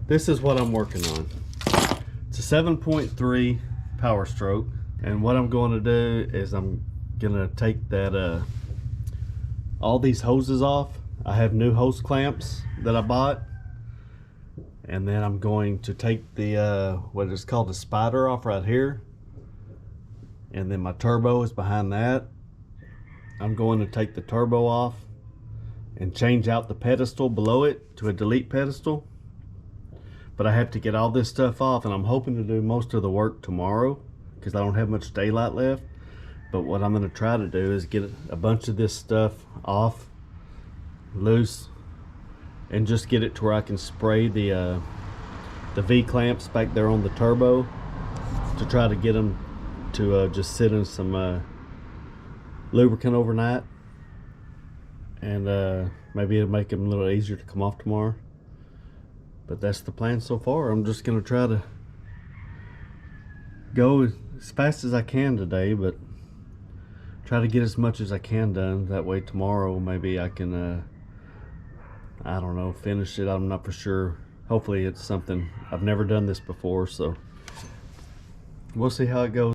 this is what I'm working on. It's a 7.3 Powerstroke, and what I'm going to do is I'm gonna take that all these hoses off. I have new hose clamps that I bought, and then I'm going to take the what is called the spider off right here, and then my turbo is behind that. I'm going to take the turbo off and change out the pedestal below it to a delete pedestal. But I have to get all this stuff off, and I'm hoping to do most of the work tomorrow because I don't have much daylight left. But what I'm going to try to do is get a bunch of this stuff off, loose, and just get it to where I can spray the V clamps back there on the turbo to try to get them to just sit in some lubricant overnight, and maybe it'll make them a little easier to come off tomorrow. But that's the plan so far. I'm just gonna try to go as fast as I can today, but try to get as much as I can done. That way tomorrow maybe I can I don't know, finish it. I'm not for sure. Hopefully it's something, I've never done this before, so we'll see how it goes.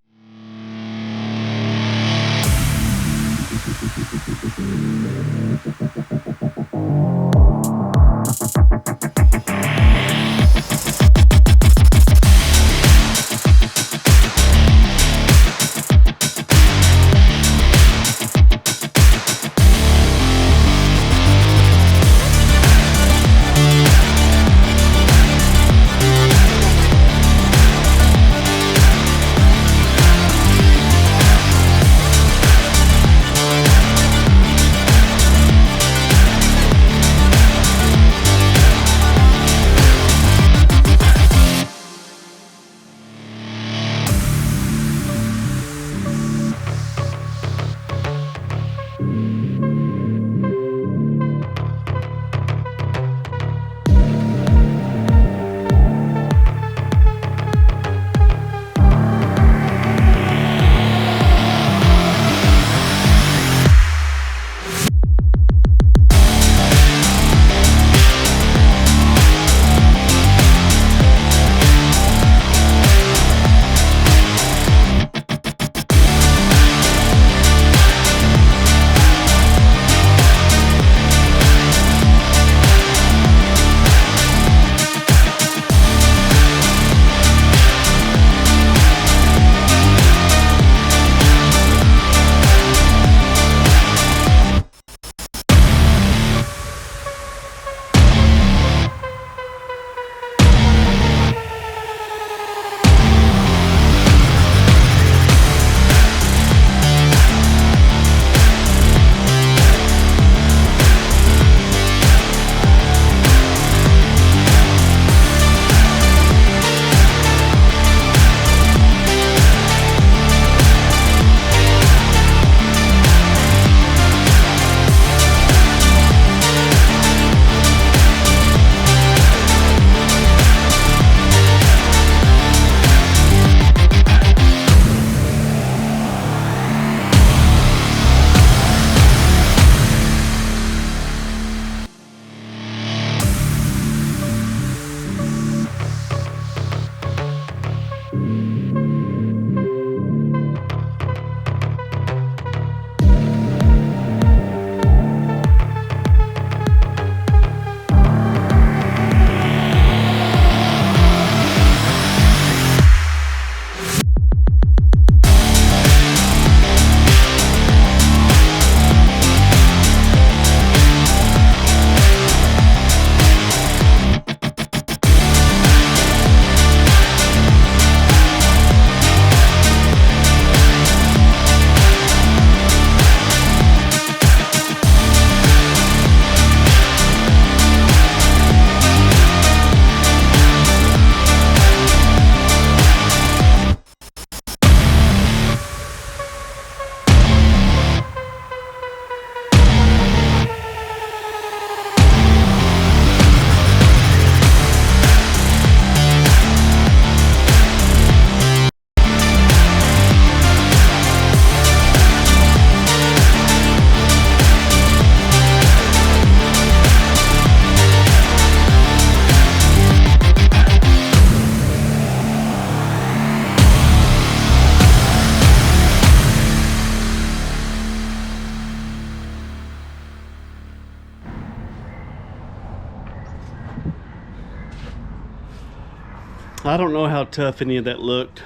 I don't know how tough any of that looked,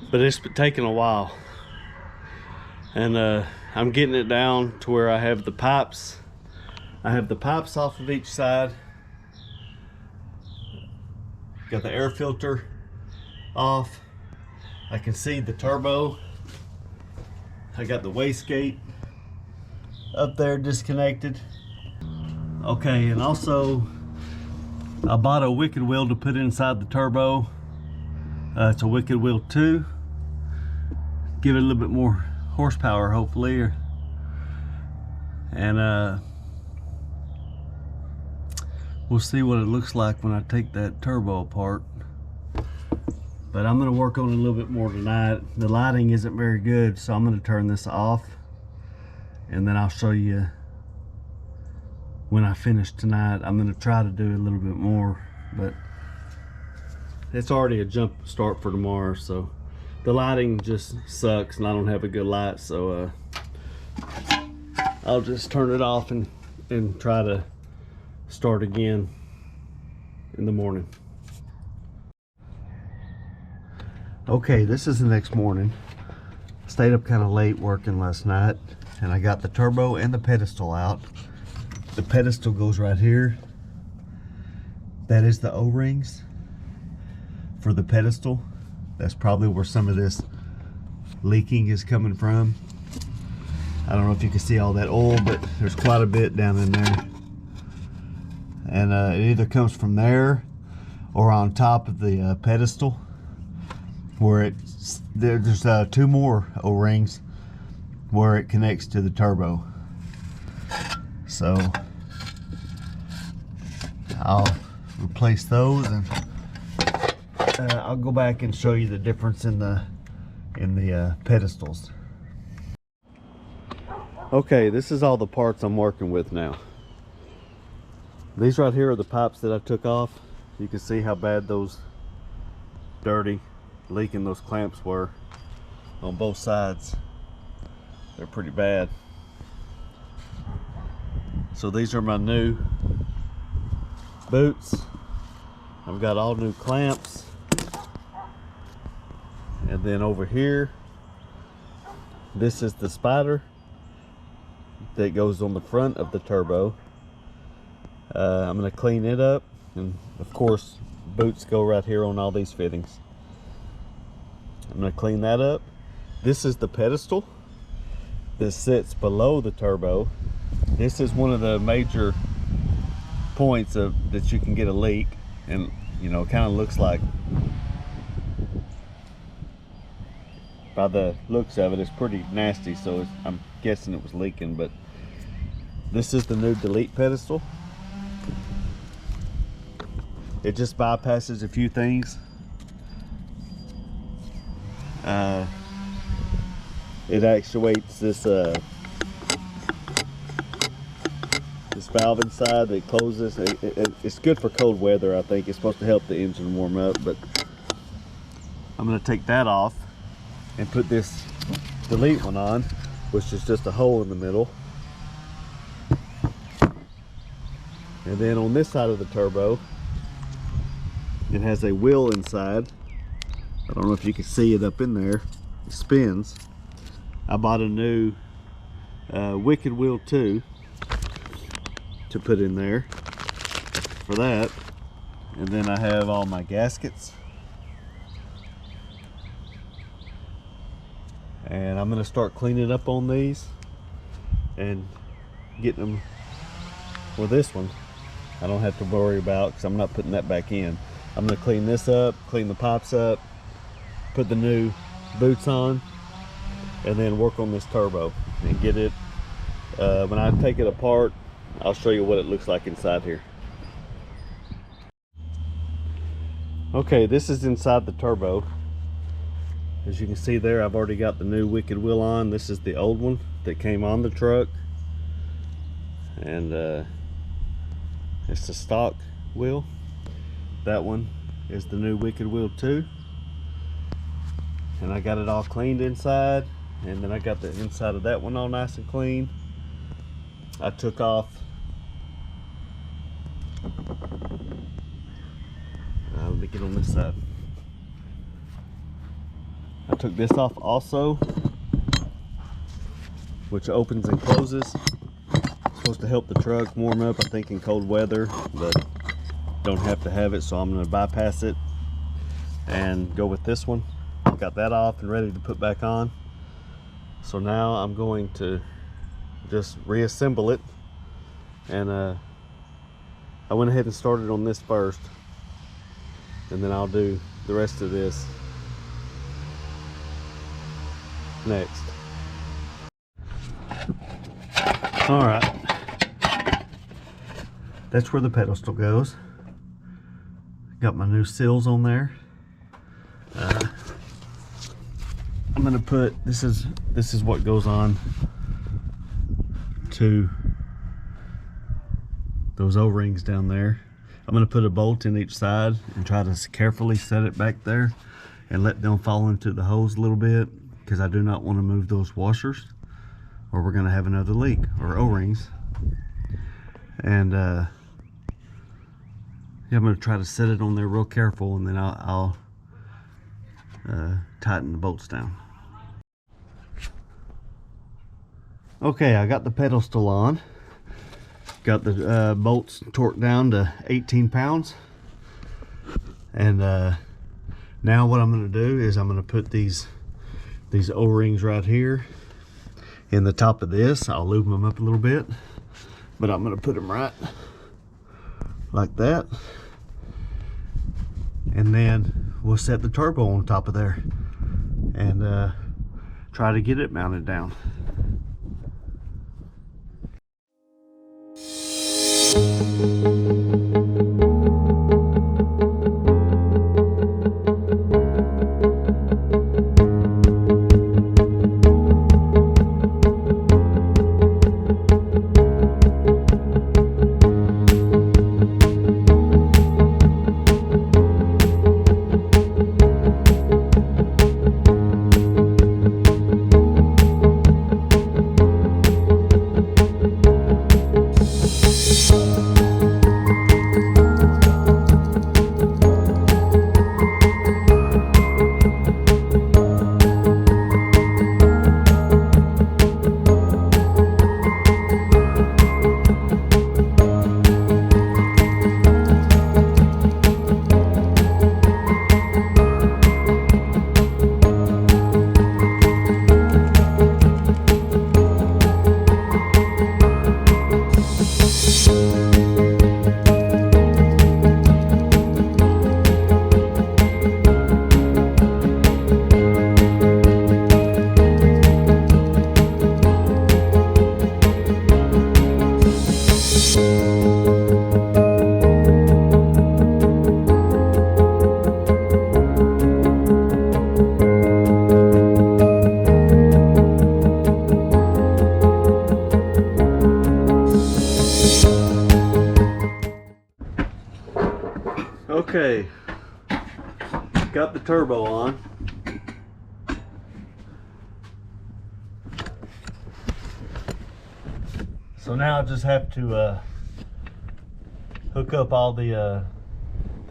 but it's been taking a while. And I'm getting it down to where I have the pipes. I have the pipes off of each side. Got the air filter off. I can see the turbo. I got the wastegate up there disconnected. Okay, and also I bought a wicked wheel to put inside the turbo. It's a wicked wheel 2. Give it a little bit more horsepower, hopefully. And we'll see what it looks like when I take that turbo apart. But I'm gonna work on it a little bit more tonight. The lighting isn't very good, so I'm gonna turn this off, and then I'll show you when I finish tonight. I'm gonna try to do a little bit more, but it's already a jump start for tomorrow, so the lighting just sucks and I don't have a good light, so I'll just turn it off and try to start again in the morning. Okay, this is the next morning. Stayed up kind of late working last night, and I got the turbo and the pedestal out. The pedestal goes right here. That is the O-rings for the pedestal. That's probably where some of this leaking is coming from. I don't know if you can see all that oil, but there's quite a bit down in there. And it either comes from there or on top of the pedestal, where there's 2 more O-rings where it connects to the turbo. So I'll replace those, and I'll go back and show you the difference in the pedestals. Okay, this is all the parts I'm working with now. These right here are the pipes that I took off. You can see how bad those dirty, leaking those clamps were on both sides. They're pretty bad. So these are my new boots. I've got all new clamps. And then over here, this is the spider that goes on the front of the turbo. I'm going to clean it up, and of course boots go right here on all these fittings. I'm going to clean that up. This is the pedestal that sits below the turbo. This is one of the major points that you can get a leak, and you know, it kind of looks like, by the looks of it, it's pretty nasty, so I'm guessing it was leaking. But this is the new delete pedestal. It just bypasses a few things. It actuates this this valve inside that closes. It's good for cold weather, I think. It's supposed to help the engine warm up, but I'm going to take that off and put this delete one on, which is just a hole in the middle. And then on this side of the turbo, it has a wheel inside. I don't know if you can see it up in there. It spins. I bought a new wicked wheel 2 to put in there for that. And then I have all my gaskets. And I'm going to start cleaning up on these and getting them. Well, this one I don't have to worry about because I'm not putting that back in. I'm going to clean this up, clean the pipes up, put the new boots on, and then work on this turbo and get it. When I take it apart, I'll show you what it looks like inside here. Okay, this is inside the turbo. As you can see there, I've already got the new wicked wheel on. This is the old one that came on the truck, and it's the stock wheel. That one is the new wicked wheel 2, and I got it all cleaned inside, and then I got the inside of that one all nice and clean. I took off let me get on this side. I took this off also, which opens and closes. It's supposed to help the truck warm up, I think, in cold weather, but don't have to have it, so I'm going to bypass it and go with this one. Got that off and ready to put back on. So now I'm going to just reassemble it, and I went ahead and started on this first, and then I'll do the rest of this next. All right, that's where the pedestal goes. Got my new seals on there. I'm gonna put, this is what goes on to those O-rings down there. I'm gonna put a bolt in each side and try to carefully set it back there and let them fall into the hose a little bit, because I do not want to move those washers or we're gonna have another leak, or O-rings. And yeah, I'm gonna try to set it on there real careful, and then I'll tighten the bolts down. Okay, I got the pedestal on. Got the bolts torqued down to 18 pounds. And now what I'm gonna do is I'm gonna put these O-rings right here in the top of this. I'll lube them up a little bit, but I'm gonna put them right like that. And then we'll set the turbo on top of there and try to get it mounted down. Okay, got the turbo on. So now I just have to hook up all the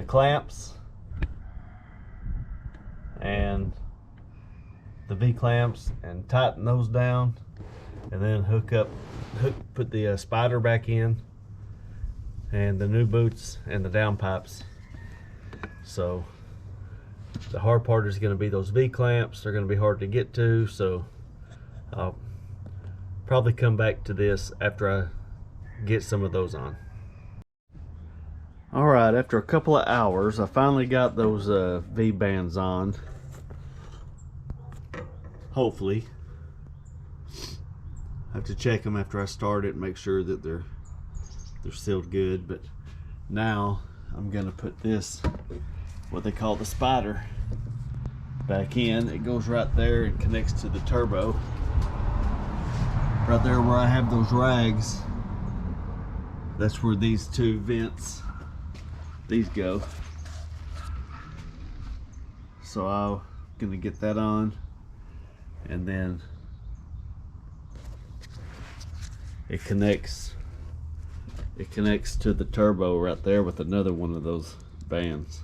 clamps and the V clamps and tighten those down, and then put the spider back in, and the new boots and the downpipes. So the hard part is going to be those V clamps. They're going to be hard to get to, so I'll probably come back to this after I get some of those on. All right, after a couple of hours, I finally got those V bands on. Hopefully. I have to check them after I start it and make sure that they're sealed good. But now I'm gonna put this, what they call the spider, back in. It goes right there and connects to the turbo. Right there where I have those rags, that's where these two vents, these go. So I'm gonna get that on, and then it connects to the turbo right there with another one of those bands.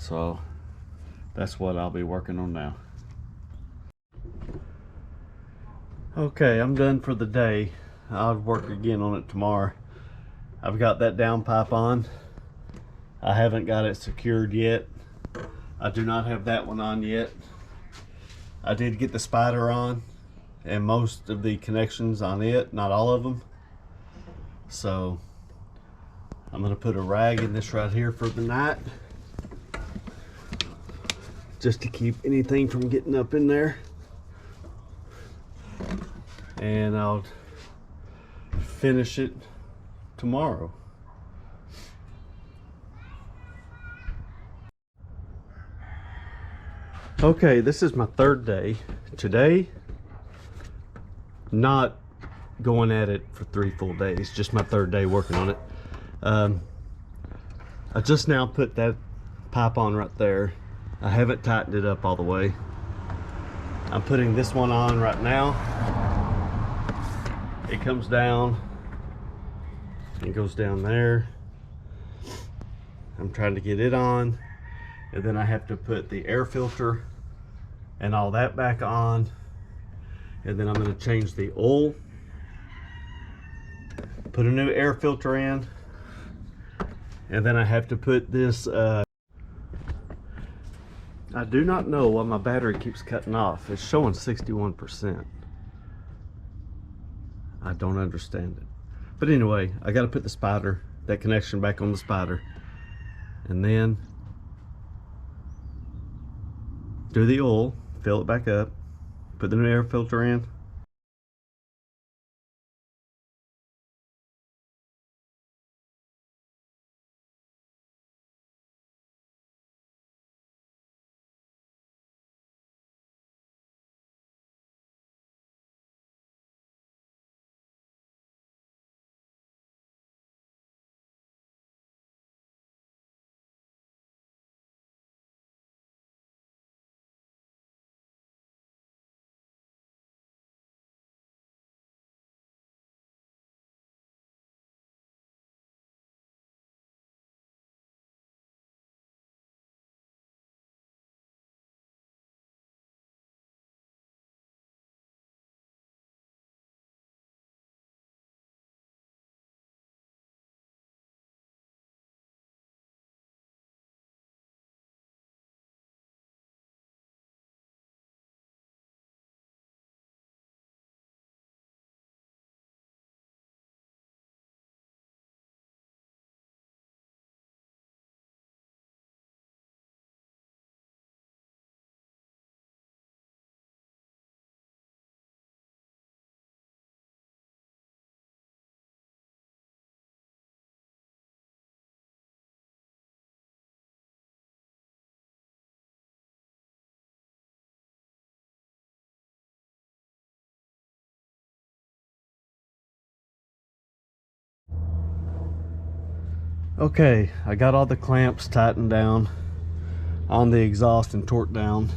So that's what I'll be working on now. Okay, I'm done for the day. I'll work again on it tomorrow. I've got that downpipe on. I haven't got it secured yet. I do not have that one on yet. I did get the spider on and most of the connections on it, not all of them. So I'm gonna put a rag in this right here for the night, just to keep anything from getting up in there. And I'll finish it tomorrow. Okay, this is my third day. Today, not going at it for 3 full days, just my third day working on it. I just now put that pipe on right there. I haven't tightened it up all the way. I'm putting this one on right now. It comes down, it goes down there. I'm trying to get it on, and then I have to put the air filter and all that back on, and then I'm going to change the oil, put a new air filter in, and then I have to put this I do not know why my battery keeps cutting off. It's showing 61%. I don't understand it. But anyway, I got to put the spider, that connection back on the spider, and then do the oil, fill it back up, put the new air filter in. Okay, I got all the clamps tightened down on the exhaust and torqued down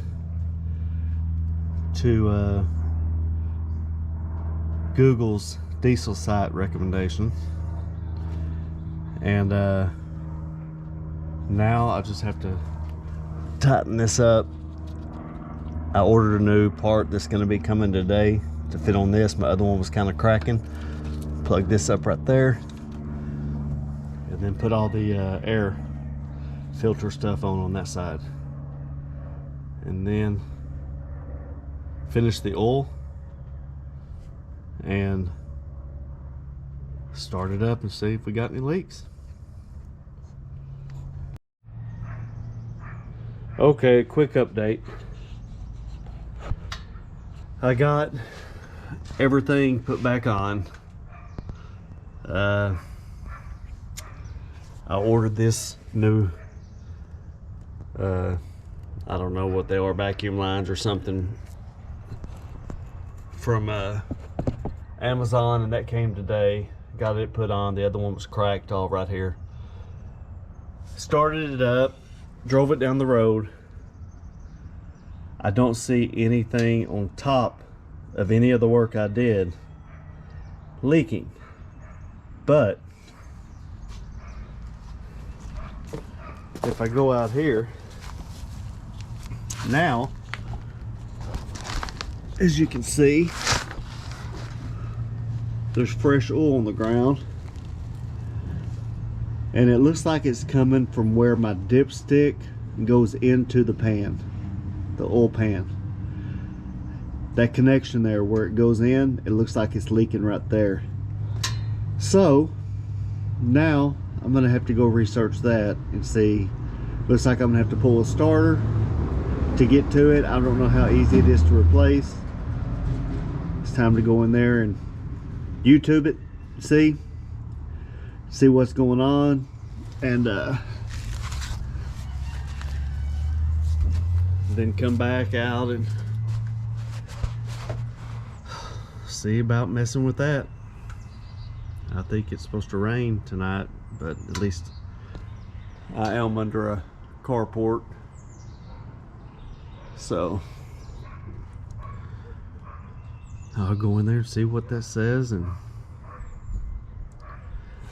to Google's diesel site recommendation, and now I just have to tighten this up. I ordered a new part that's going to be coming today to fit on this. My other one was kind of cracking. Plug this up right there, and then put all the air filter stuff on that side, and then finish the oil and start it up and see if we got any leaks. Okay, quick update. I got everything put back on. I ordered this new I don't know what they are, vacuum lines or something from Amazon, and that came today. Got it put on. The other one was cracked all right here. Started it up, drove it down the road. I don't see anything on top of any of the work I did leaking, but if I go out here, Now, as you can see, there's fresh oil on the ground, and it looks like it's coming from where my dipstick goes into the pan, the oil pan. That connection there where it goes in, it looks like it's leaking right there. So now I'm gonna have to go research that and see. Looks like I'm gonna have to pull a starter to get to it. I don't know how easy it is to replace. It's time to go in there and YouTube it, see what's going on, and then come back out and see about messing with that. I think it's supposed to rain tonight, but at least I am under a carport, so I'll go in there and see what that says and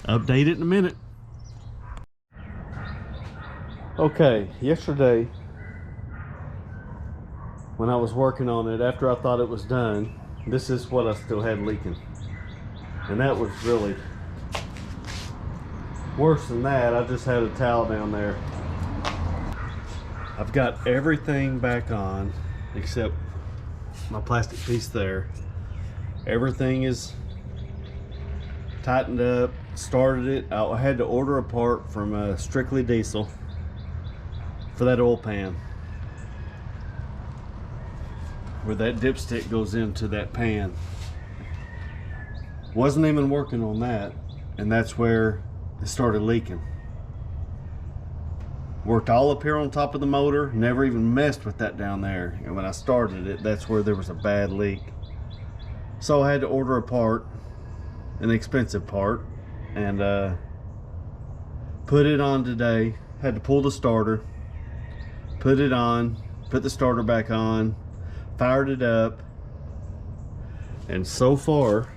update it in a minute. Okay, yesterday when I was working on it, after I thought it was done, this is what I still had leaking. And that was really worse than that. I just had a towel down there. I've got everything back on except my plastic piece there. Everything is tightened up, started it. I had to order a part from Strictly Diesel for that oil pan, where that dipstick goes into that pan. Wasn't even working on that, and that's where it started leaking. Worked all up here on top of the motor, never even messed with that down there, and when I started it, that's where there was a bad leak. So I had to order a part, an expensive part, and put it on today. Had to pull the starter, put it on, put the starter back on, fired it up, and so far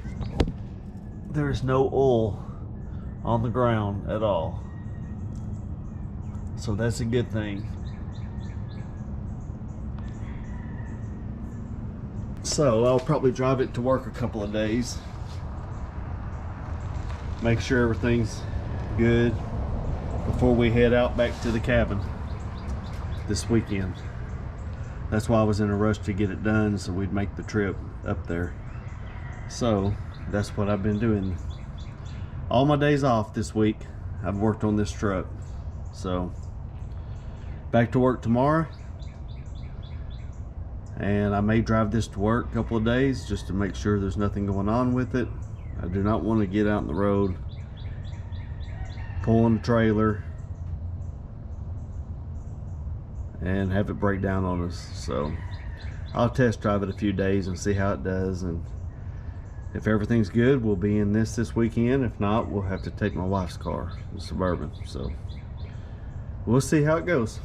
there's no oil on the ground at all. So that's a good thing. So I'll probably drive it to work a couple of days, make sure everything's good before we head out back to the cabin this weekend. That's why I was in a rush to get it done, so we'd make the trip up there. So that's what I've been doing. All my days off this week, I've worked on this truck. So back to work tomorrow, and I may drive this to work a couple of days just to make sure there's nothing going on with it. I do not want to get out on the road pulling a trailer and have it break down on us. So I'll test drive it a few days and see how it does, and if everything's good, we'll be in this weekend. If not, we'll have to take my wife's car, the Suburban. So we'll see how it goes.